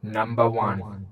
Number 1.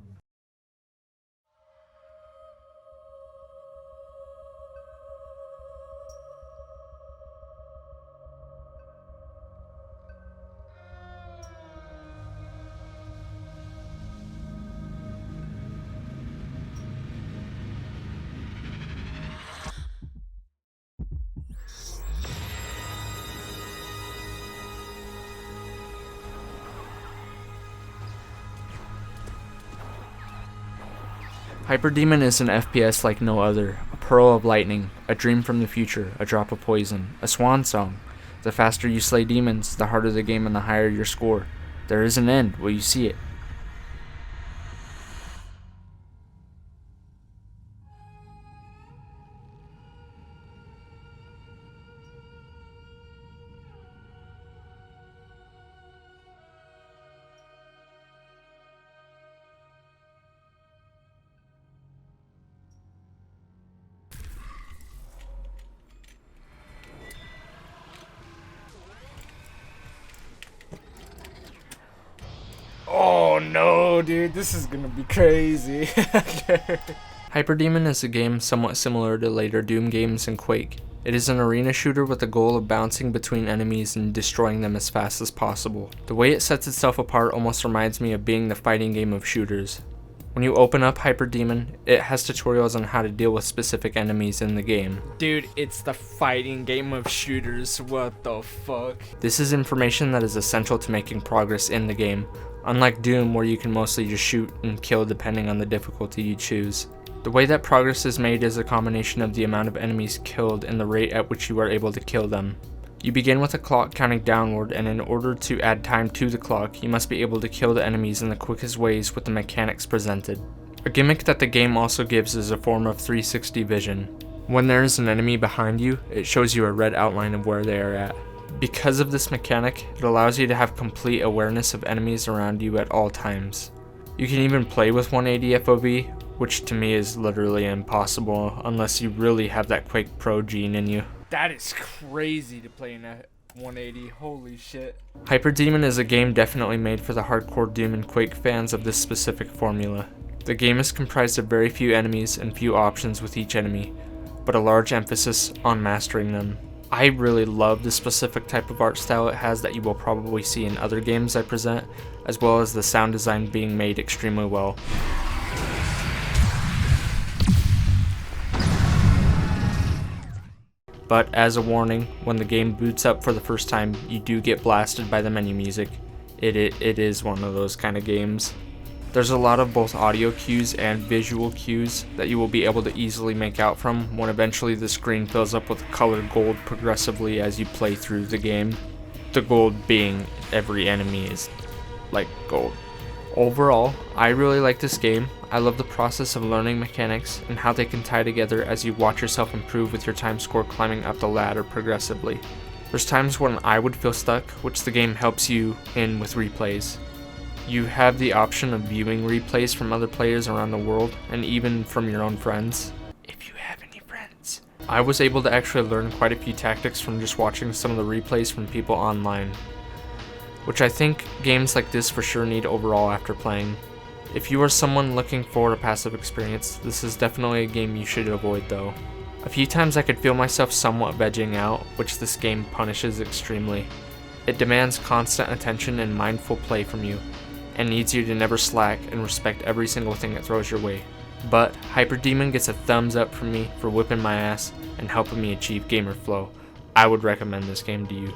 Hyperdemon is an FPS like no other, a pearl of lightning, a dream from the future, a drop of poison, a swan song. The faster you slay demons, the harder the game and the higher your score. There is an end, will you see it? Oh no, dude, this is gonna be crazy. Hyperdemon is a game somewhat similar to later Doom games and Quake. It is an arena shooter with the goal of bouncing between enemies and destroying them as fast as possible. The way it sets itself apart almost reminds me of being the fighting game of shooters. When you open up Hyperdemon, it has tutorials on how to deal with specific enemies in the game. Dude, it's the fighting game of shooters, what the fuck? This is information that is essential to making progress in the game, unlike Doom where you can mostly just shoot and kill depending on the difficulty you choose. The way that progress is made is a combination of the amount of enemies killed and the rate at which you are able to kill them. You begin with a clock counting downward, and in order to add time to the clock, you must be able to kill the enemies in the quickest ways with the mechanics presented. A gimmick that the game also gives is a form of 360 vision. When there is an enemy behind you, it shows you a red outline of where they are at. Because of this mechanic, it allows you to have complete awareness of enemies around you at all times. You can even play with 180 FOV, which to me is literally impossible unless you really have that Quake Pro gene in you. That is crazy to play in a 180, holy shit. Hyperdemon is a game definitely made for the hardcore Doom and Quake fans of this specific formula. The game is comprised of very few enemies and few options with each enemy, but a large emphasis on mastering them. I really love the specific type of art style it has that you will probably see in other games I present, as well as the sound design being made extremely well. But as a warning, when the game boots up for the first time, you do get blasted by the menu music. It is one of those kind of games. There's a lot of both audio cues and visual cues that you will be able to easily make out from when eventually the screen fills up with colored gold progressively as you play through the game. The gold being every enemy is like gold. Overall, I really like this game. I love the process of learning mechanics and how they can tie together as you watch yourself improve with your time score climbing up the ladder progressively. There's times when I would feel stuck, which the game helps you in with replays. You have the option of viewing replays from other players around the world and even from your own friends, if you have any friends. I was able to actually learn quite a few tactics from just watching some of the replays from people online, which I think games like this for sure need overall after playing. If you are someone looking for a passive experience, this is definitely a game you should avoid though. A few times I could feel myself somewhat vegging out, which this game punishes extremely. It demands constant attention and mindful play from you, and needs you to never slack and respect every single thing it throws your way. But Hyperdemon gets a thumbs up from me for whipping my ass and helping me achieve gamer flow. I would recommend this game to you.